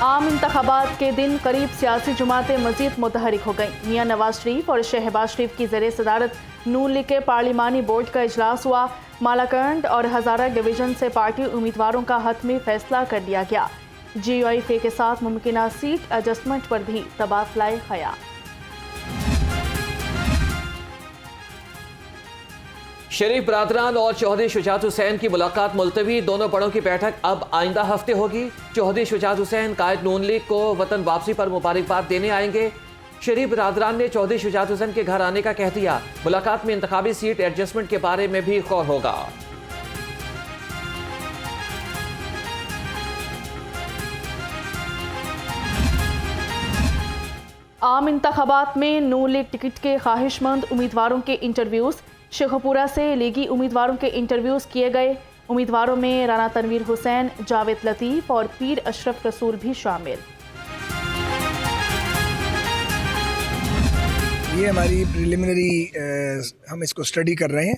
आम इंतखाबात के दिन करीब सियासी जमातें मजीद मुतहरिक हो गईं। मियां नवाज शरीफ और शहबाज शरीफ की ज़ेरे सदारत नून लीग के पार्लिमानी बोर्ड का इजलास हुआ। मालाकंड और हज़ारा डिवीज़न से पार्टी उम्मीदवारों का हतमी फैसला कर लिया गया। GUIFA के साथ मुमकिना सीट एडजस्टमेंट पर भी तबादला ख्याल। शरीफ बरादरान और चौधरी शुजात हुसैन की मुलाकात मुलतवी। दोनों बड़ों की बैठक अब आइंदा हफ्ते होगी। चौधरी शुजात हुसैन कायद नून लीग को वतन वापसी पर मुबारकबाद देने आएंगे। शरीफ बरादरान ने चौधरी शुजात हुसैन के घर आने का कह दिया। मुलाकात में इंतखाबी सीट एडजस्टमेंट के बारे में भी गौर होगा। आम इंतखाबात में नून लीग टिकट के ख्वाहिशमंद उम्मीदवारों के इंटरव्यूज़। शेखपुरा से लीगी उम्मीदवारों के इंटरव्यूज़ किए गए। उम्मीदवारों में राना तनवीर हुसैन, जावेद लतीफ़ और पीर अशरफ रसूल भी शामिल। ये हमारी प्रिलिमिनरी हम इसको स्टडी कर रहे हैं,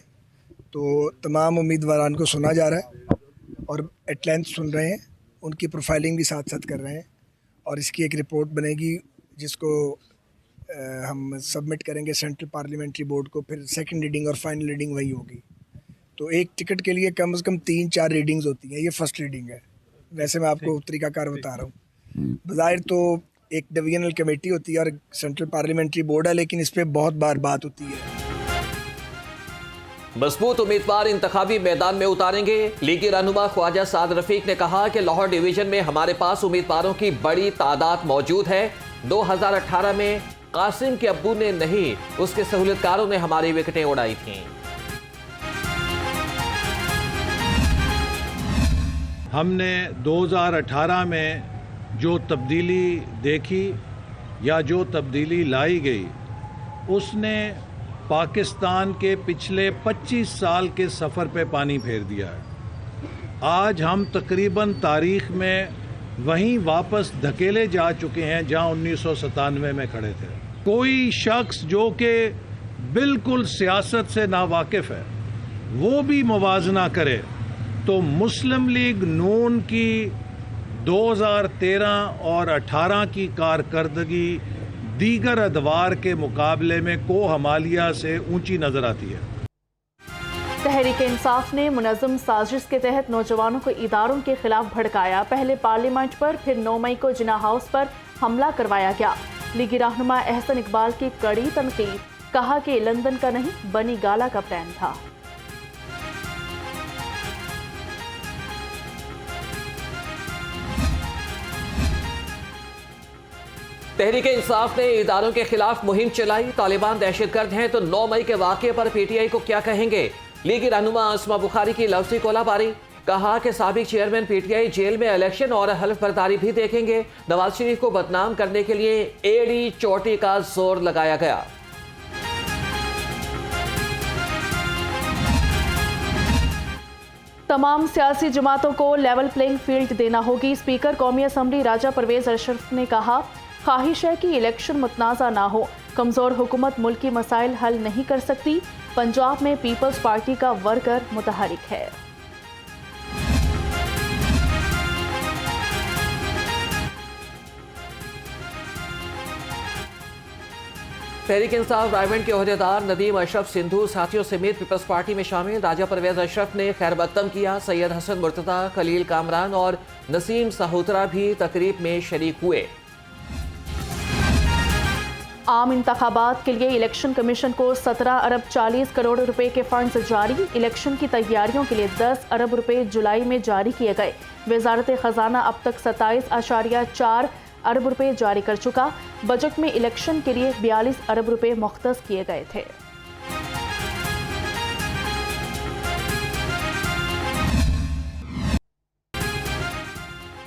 तो तमाम उम्मीदवारान को सुना जा रहा है और एट लेंथ सुन रहे हैं, उनकी प्रोफाइलिंग भी साथ साथ कर रहे हैं और इसकी एक रिपोर्ट बनेगी जिसको हम सबमिट करेंगे सेंट्रल पार्लियामेंट्री बोर्ड को। फिर सेकंड रीडिंग और फाइनल रीडिंग वही होगी। तो एक टिकट के लिए कम से कम 3-4 रीडिंग्स होती हैं। ये फर्स्ट रीडिंग है। वैसे मैं आपको तरीकाकार बता रहा हूँ। बज़ाहिर तो एक डिवीजनल कमेटी होती है और सेंट्रल पार्लियामेंट्री बोर्ड है, लेकिन इस पर बहुत बार बात होती है। मजबूत उम्मीदवार इंतखाबी मैदान में उतारेंगे। लीगी रहनुमा ख्वाजा साद रफीक ने कहा कि लाहौर डिवीजन में हमारे पास उम्मीदवारों की बड़ी तादाद मौजूद है। 2018 में कासिम के अब्बू ने नहीं, उसके सहूलियतकारों ने हमारी विकेटें उड़ाई थीं। हमने 2018 में जो तब्दीली देखी या जो तब्दीली लाई गई, उसने पाकिस्तान के पिछले 25 साल के सफ़र पे पानी फेर दिया है। आज हम तकरीबन तारीख़ में वहीं वापस धकेले जा चुके हैं जहां 1997 में खड़े थे। कोई शख्स जो कि बिल्कुल सियासत से नावाकिफ़ है वो भी मुवाजना करे तो मुस्लिम लीग नून की 2013 और 18 की कारकर्दगी दीगर अदवार के मुकाबले में कोहमालिया से ऊंची नजर आती है। तहरीक इंसाफ ने मुनज़्ज़म साजिश के तहत नौजवानों को इदारों के खिलाफ भड़काया। पहले पार्लियामेंट पर, फिर 9 मई को जिन्ना हाउस पर हमला करवाया गया। लीगी रहनुमा एहसन इकबाल की कड़ी तनकीद, कहा कि लंदन का नहीं बनी गाला का प्लान था। तहरीक इंसाफ ने इदारों के खिलाफ मुहिम चलाई। तालिबान दहशतगर्द हैं तो 9 मई के वाक़े पर PTI को क्या कहेंगे। लीगी रहनुमा आसमा बुखारी की लफ्ज़ी कोलाबारी, कहा कि साबिक चेयरमैन PTI जेल में इलेक्शन और हल्फ बर्दारी भी देखेंगे। नवाज शरीफ को बदनाम करने के लिए एड़ी चोटी का जोर लगाया गया। तमाम सियासी जमातों को लेवल प्लेइंग फील्ड देना होगी। स्पीकर कौमी असम्बली राजा परवेज अशरफ ने कहा, ख्वाहिश है कि इलेक्शन मुतनाज़ा ना हो। कमज़ोर हुकूमत मुल्की मसाइल हल नहीं कर सकती। पंजाब में पीपल्स पार्टी का वर्कर मुतहरिक है। तहरीक इंसाफ रायवंड के ओहदेदार नदीम अशरफ सिंधु साथियों समेत पीपल्स पार्टी में शामिल। राजा परवेज अशरफ ने खैर मकदम किया। सैयद हसन मुर्तज़ा, खलील कामरान और नसीम साहूतरा भी तकरीब में शरीक हुए। आम इंतखाबात के लिए इलेक्शन कमीशन को 17 अरब 40 करोड़ रुपए के फंड्स जारी। इलेक्शन की तैयारियों के लिए 10 अरब रुपए जुलाई में जारी किए गए। वजारत खजाना अब तक 27.4 अरब रुपए जारी कर चुका। बजट में इलेक्शन के लिए 42 अरब रुपए मुख्तस किए गए थे।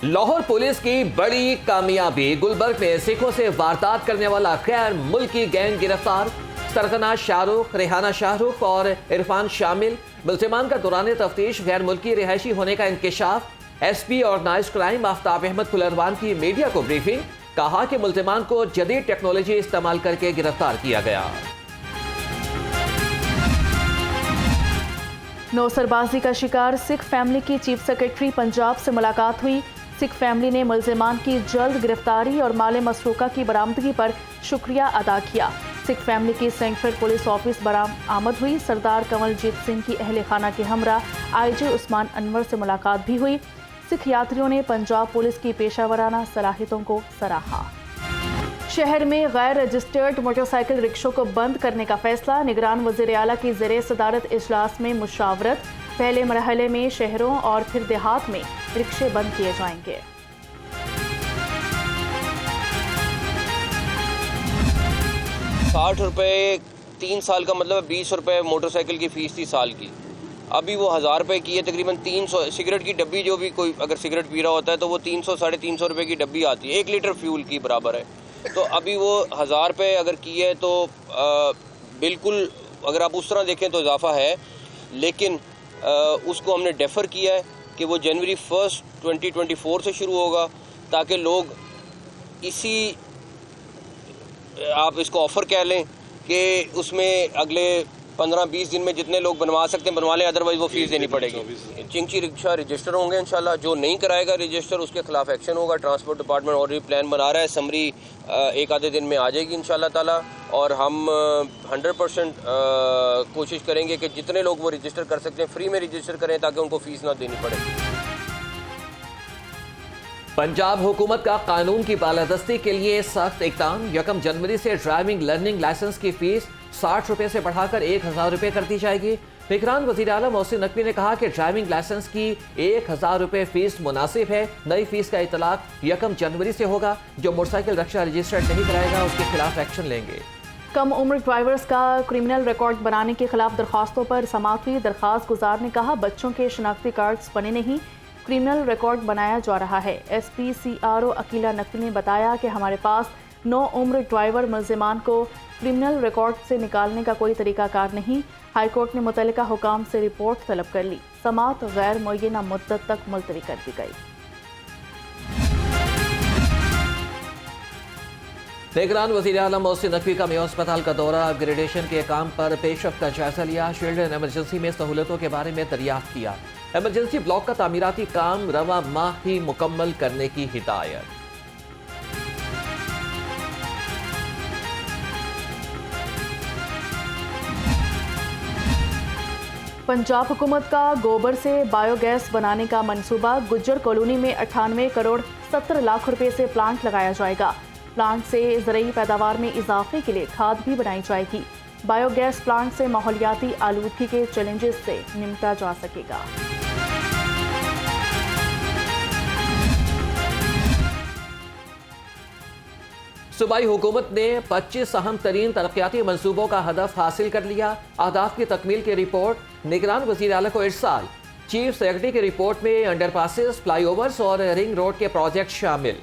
लाहौर पुलिस की बड़ी कामयाबी, गुलबर्ग में सिखों से वारदात करने वाला गैर मुल्की गैंग गिरफ्तार। सरगना शाहरुख, रेहाना शाहरुख और इरफान शामिल। मुल्जिमान का दौरान तफ्तीश गैर मुल्की रिहायशी होने का इंकशाफ। SP और नाइस क्राइम आफ्ताब अहमद फुलरवान की मीडिया को ब्रीफिंग, कहा कि मुल्जिमान को जदीद टेक्नोलॉजी इस्तेमाल करके गिरफ्तार किया गया। नौसरबाजी का शिकार सिख फैमिली की चीफ सेक्रेटरी पंजाब से मुलाकात हुई। सिख फैमिली ने मुल्जिमान की जल्द गिरफ्तारी और माले मसरूका की बरामदगी पर शुक्रिया अदा किया। सिख फैमिली की सेंट्रल पुलिस ऑफिस आमद हुई। सरदार कंवलजीत सिंह की अहले खाना के हमरा आईजी उस्मान अनवर से मुलाकात भी हुई। सिख यात्रियों ने पंजाब पुलिस की पेशावराना सलाहियतों को सराहा। शहर में गैर रजिस्टर्ड मोटरसाइकिल रिक्शों को बंद करने का फैसला। निगरान वज़ीर आला की ज़ेरे सदारत इजलास में मुशावरत। पहले मरहले में शहरों और फिर देहात में रिक्शे बंद किए जाएंगे। 60 रुपये 3 साल का मतलब 20 रुपये मोटरसाइकिल की फ़ीस थी साल की। अभी वो 1000 रुपये की है। तकरीबन 300 सिगरेट की डब्बी, जो भी कोई अगर सिगरेट पी रहा होता है तो वो 300 साढ़े 300 रुपये की डब्बी आती है, 1 लीटर फ्यूल की बराबर है। तो अभी वो 1000 रुपये अगर की है तो बिल्कुल अगर आप उस तरह देखें तो इजाफा है, लेकिन उसको हमने डेफर किया है कि वो जनवरी 1 2024 से शुरू होगा, ताकि लोग इसी आप इसको ऑफ़र कह लें कि उसमें अगले 15-20 दिन में जितने लोग बनवा सकते हैं बनवा लें, अदरवाइज़ वो फ़ीस देनी पड़ेगी। चिंची रिक्शा रजिस्टर होंगे इंशाल्लाह। जो नहीं कराएगा रजिस्टर उसके खिलाफ एक्शन होगा। ट्रांसपोर्ट डिपार्टमेंट ऑलरेडी प्लान बना रहा है। समरी एक आधे दिन में आ जाएगी इंशाल्लाह ताला, और हम 100% कोशिश करेंगे कि जितने लोग वो रजिस्टर कर सकते हैं फ्री में रजिस्टर करें, ताकि उनको फ़ीस ना देनी पड़े। पंजाब हुकूमत का कानून की बालादस्ती के लिए सख्त इक़दाम। 1 जनवरी से ड्राइविंग लर्निंग लाइसेंस की फीस 60 रुपये से बढ़ाकर 1000 रुपये कर दी जाएगी। निगरान वज़ीर आला मोहसिन नकवी ने कहा कि ड्राइविंग लाइसेंस की 1000 रुपये फीस मुनासिब है। नई फीस का इतलाक 1 जनवरी से होगा। जो मोटरसाइकिल रिक्शा रजिस्टर्ड नहीं कराएगा उसके खिलाफ एक्शन लेंगे। कम उम्र ड्राइवर्स का क्रिमिनल रिकॉर्ड बनाने के खिलाफ दरखास्तों पर समाअत हुई। दरखास्त गुजार ने कहा, बच्चों के शनाख्ती कार्ड्स बने नहीं, क्रिमिनल रिकॉर्ड बनाया जा रहा है। SPCRO अकीला नकवी ने बताया कि हमारे पास 9 उम्र ड्राइवर मुल्जिमान को क्रिमिनल रिकॉर्ड से निकालने का कोई तरीकाकार नहीं। हाईकोर्ट ने मुतल्लिका हुकाम से रिपोर्ट तलब कर ली। समाअत गैर मुअय्यना मुद्दत तक मुलतवी कर दी गई। निगरान वज़ीर आला मोहसिन नकवी का मेयो अस्पताल का दौरा, अपग्रेडेशन के काम पर पेशरफ्त का जायजा लिया। शील्ड एंड एमरजेंसी में सहूलतों के बारे में दरियाफ्त किया। एमरजेंसी ब्लॉक का तामीराती काम रवा माह ही मुकम्मल करने की हिदायत। पंजाब हुकूमत का गोबर से बायोगैस बनाने का मंसूबा। गुज्जर कॉलोनी में 98 करोड़ 70 लाख रुपए से प्लांट लगाया जाएगा। प्लांट से ज़रूरी पैदावार में इजाफे के लिए खाद भी बनाई जाएगी। बायोगैस प्लांट से माहौलियाती आलूदगी के चैलेंजेस से निपटा जा सकेगा। सूबाई हुकूमत ने 25 अहम तरीन तरक्याती मनसूबों का हदफ हासिल कर लिया। अहदाफ की तकमील की रिपोर्ट निगरान वज़ीर आला को इरसाल। चीफ सेक्रेटरी की रिपोर्ट में अंडरपासेस, फ्लाईओवर्स और रिंग रोड के प्रोजेक्ट शामिल।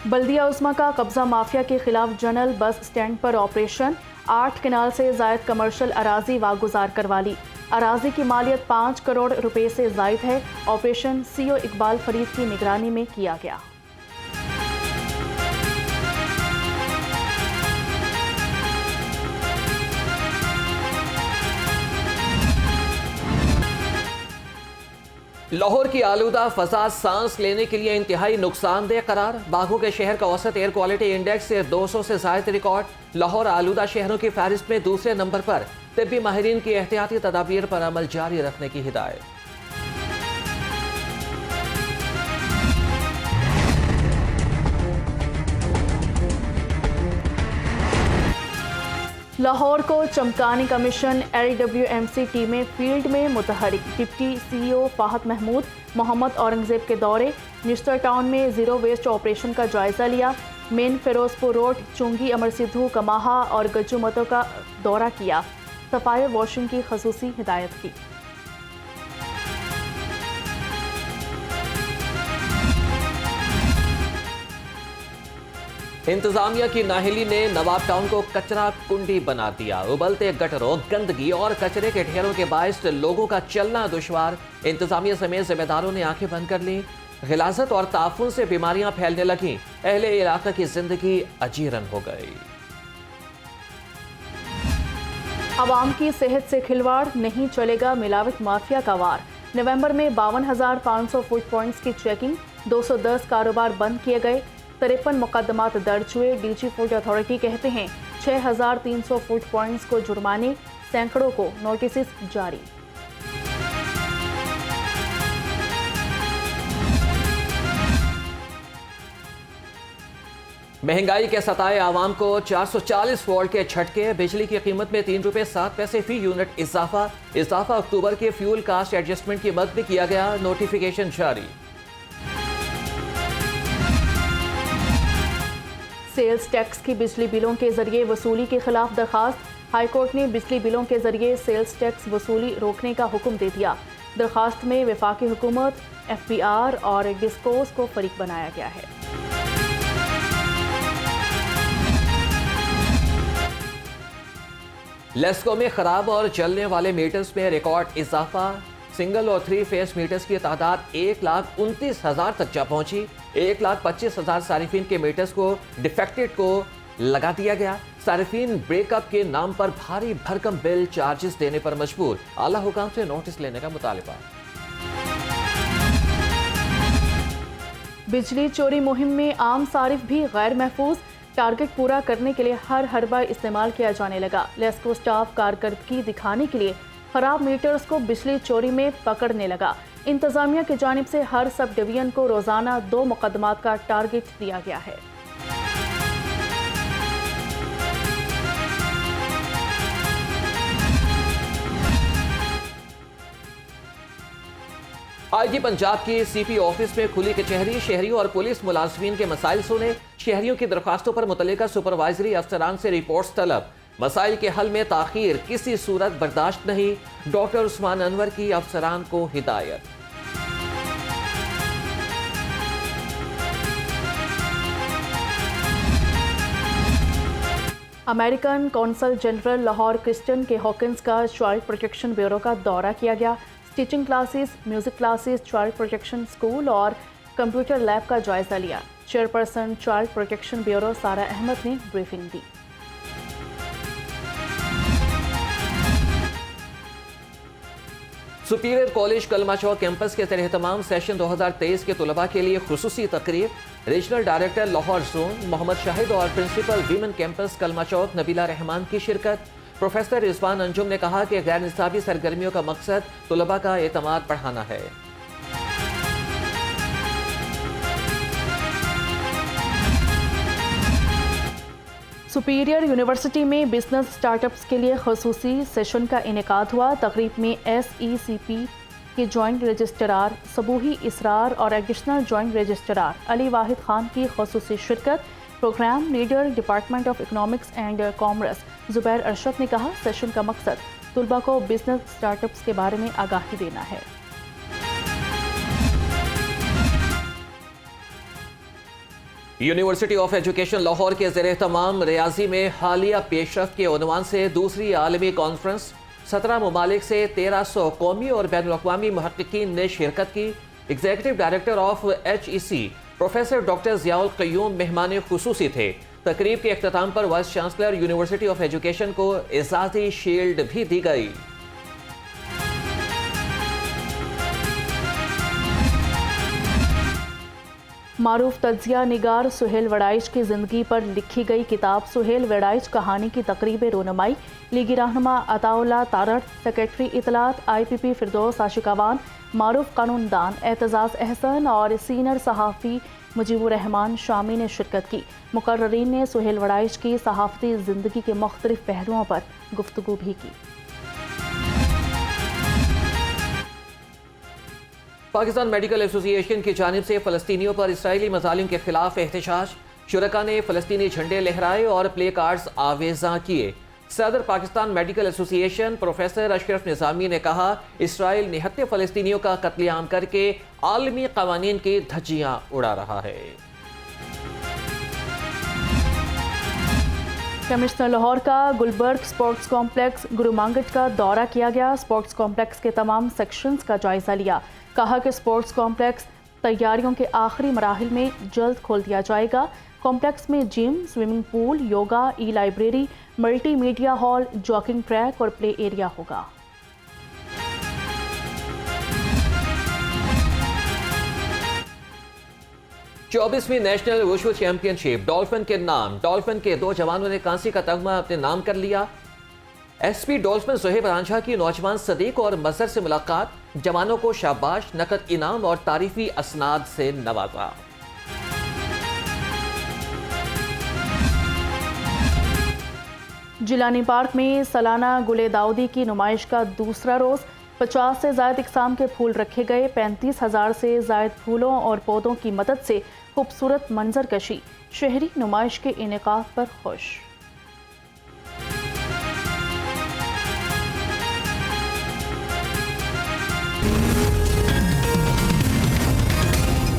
बल्दिया उस्मा का कब्जा माफिया के खिलाफ जनरल बस स्टैंड पर ऑपरेशन। 8 कनाल से जायद कमर्शियल अराजी वागुजार करवा ली। अराजी की मालियत 5 करोड़ रुपए से जायद है। ऑपरेशन CO इकबाल फरीद की निगरानी में किया गया। लाहौर की आलूदा फजा सांस लेने के लिए इंतहाई नुकसानदेह करार। बाघों के शहर का औसत एयर क्वालिटी इंडेक्स से 200 से जायद रिकॉर्ड। लाहौर आलूदा शहरों की फहरिस्त में दूसरे नंबर पर। तिब्बी माहिरीन की एहतियाती तदाबीर पर अमल जारी रखने की हिदायत। लाहौर को चमकाने का मिशन। LWMC टीमें फील्ड में मुतहरिक। डिप्टी CEO फाहद महमूद मोहम्मद औरंगजेब के दौरे। निश्तर टाउन में जीरो वेस्ट ऑपरेशन का जायजा लिया। मेन फिरोजपुर रोड, चुंगी, अमर सिद्धू, कमाहा और गज्जुमतों का दौरा किया। सफाई वॉशिंग की खसूसी हिदायत की। इंतजामिया की नाहिली ने नवाब टाउन को कचरा कुंडी बना दिया। उबलते गटरों, गंदगी और कचरे के ढेरों के बायस लोगों का चलना दुश्वार। इंतजामिया समेत जिम्मेदारों ने आंखें बंद कर ली। गिलाजत और ताफुन से बीमारियां फैलने लगीं। अहले इलाका की जिंदगी अजीरन हो गई। आवाम की सेहत से खिलवाड़, नहीं चलेगा मिलावट माफिया का वार। नवंबर में 52,500 फूड पॉइंट्स की चेकिंग, 210 कारोबार बंद किए गए, 53 मुकदमात दर्ज हुए। डीजी फूड अथॉरिटी कहते हैं 6,300 फूड पॉइंट्स को जुर्माने, सैकड़ों को नोटिस जारी। महंगाई के सताए आवाम को 440 वोल्ट के झटके, बिजली की कीमत में 3 रुपए 7 पैसे फी यूनिट इजाफा अक्टूबर के फ्यूल कास्ट एडजस्टमेंट की मद में किया गया, नोटिफिकेशन जारी। सेल्स टैक्स की बिजली बिलों के जरिए वसूली के खिलाफ दरखास्त, हाईकोर्ट ने बिजली बिलों के जरिए सेल्स टैक्स वसूली रोकने का हुक्म दे दिया। दरखास्त में वफाकी हुकूमत, FBR और डिस्कोस को फरीक बनाया गया है। लेस्को में खराब और चलने वाले मीटर्स में रिकॉर्ड इजाफा, सिंगल और 3 फेस मीटर्स की तादाद 1,29,000 तक जा पहुंची। 1,25,000 सारिफिन के मीटर्स को डिफेक्टेड को लगा दिया गया। सारिफिन ब्रेकअप के नाम पर भारी भरकम बिल चार्जेस देने पर मजबूर, आला हुकाम से नोटिस लेने का मुतालिबा। बिजली चोरी मुहिम में आम सारिफ भी गैर महफूज, टारगेट पूरा करने के लिए हर हरबा इस्तेमाल किया जाने लगा। लेस्को स्टाफ कारकर्दगी दिखाने के लिए खराब मीटर्स को बिजली चोरी में पकड़ने लगा। इंतजामिया की जानिब से हर सब डिवीजन को रोजाना 2 मुकदमात का टारगेट दिया गया है। आईजी पंजाब की CP ऑफिस में खुली कचहरी, शहरियों और पुलिस मुलाजमीन के मसाइल सुने। शहरियों की दरख्वास्तों पर मुतल्लिका सुपरवाइजरी अफसरान से रिपोर्ट्स तलब। मसाइल के हल में ताखीर किसी सूरत बर्दाश्त नहीं, डॉक्टर उस्मान अनवर की अफसरान को हिदायत। American consul general Lahore Kristin K Hawkins का चाइल्ड प्रोटेक्शन ब्यूरो का दौरा किया गया। Stitching classes, music classes, child protection school और कंप्यूटर लैब का जायजा लिया। चेयरपर्सन चाइल्ड प्रोटेक्शन ब्यूरो सारा अहमद ने ब्रीफिंग दी। सुपीरियर कॉलेज कलमा चौक कैंपस के तहत सेशन 2023 के तलबा के लिए खुसूसी तकरीब। Regional director Lahore zone Mohammad Shahid और प्रिंसिपल वीमेन कैंपस कलमा चौक नबीला रहमान की शिरकत। प्रोफेसर रिजवान अंजुम ने कहा कि गैर निसाबी सरगर्मियों का मकसद तलबा का एतमाद बढ़ाना है। सुपीरियर यूनिवर्सिटी में बिजनेस स्टार्टअप्स के लिए खसूसी सेशन का इनेकाद हुआ। तकरीब में SECP के जॉइंट रजिस्ट्रार सबूही इसरार और additional joint registrar Ali Wahid Khan की खसूसी शिरकत। Programme leader department of economics and commerce Zubair Arshad ने कहा, सेशन का मकसद तुलबा को बिजनेस स्टार्टअप्स के बारे में आगाही देना है। यूनिवर्सिटी ऑफ एजुकेशन लाहौर के ज़ेर-ए-तमाम रियाजी में हालिया पेशरफ के उन्वान से दूसरी आलमी कॉन्फ्रेंस, 17 ममालिक से 1300 कौमी और बैनुल-अक़वामी मुहक्किकीन ने शिरकत की। Executive director of HEC professor doctor Ziaul Qayyum मेहमान खुसूसी थे। तकरीब के इख्तिताम पर vice chancellor university of education को एजाज़ी शील्ड भी दी गई। मारूफ तज्जिया निगार सुहेल वड़ाइच की ज़िंदगी पर लिखी गई किताब सुहेल वड़ाइच कहानी की तकरीब रोनमाई। लीगी रहनुमा अताउल्ला तारड़, सेक्रेटरी इतलात IPP फिरदौस आशिकावान, मारूफ कानूनदान एतजाज़ अहसन और सीनियर सहाफ़ी मुजीबुर रहमान शामी ने शिरकत की। मुकर्ररीन ने सुहेल वड़ाइच की सहाफ़ती ज़िंदगी के मुख्तलिफ पहलुओं पर गुफ्तगू भी की। पाकिस्तान मेडिकल एसोसिएशन की जानिब से फ़लस्तीनियों पर इसराइली मज़ालिम के खिलाफ एहतजाज। शुरका ने फ़लस्तीनी झंडे लहराए और प्ले कार्ड्स आवेज़ा किए। सदर Pakistan medical association professor Ashraf Nizami ने कहा, इसराइल निहत्ते फ़लस्तीनियों का कत्लेआम करके आलमी क़वानीन की धज्जियाँ उड़ा रहा है। कमिश्नर लाहौर का गुलबर्ग स्पोर्ट्स कॉम्प्लेक्स गुरुमांगट का दौरा किया गया। स्पोर्ट्स कॉम्प्लेक्स के तमाम सेक्शंस का जायजा लिया। कहा कि स्पोर्ट्स कॉम्प्लेक्स तैयारियों के आखिरी मराहिल में जल्द खोल दिया जाएगा। कॉम्प्लेक्स में जिम, स्विमिंग पूल, योगा, ई library, multimedia hall, jogging track और प्ले एरिया होगा। चौबीसवीं नेशनल वुशु चैंपियनशिप डॉल्फिन के नाम। डॉल्फिन के 2 जवानों ने कांसी का तगमा अपने नाम कर लिया। एसपी डॉल्फिन सुहेब रांझा की नौजवान सदीक और मजहर से मुलाकात, जवानों को शाबाश, नकद इनाम और तारीफी असनाद से नवाजा। जिलानी पार्क में सालाना गुले दाऊदी की नुमाइश का दूसरा रोज 50 से ज़ायद इकसाम के फूल रखे गए। 35,000 से ज़ायद फूलों और पौधों की मदद से खूबसूरत मंजर कशी। शहरी नुमाइश के इनेकाद पर खुश।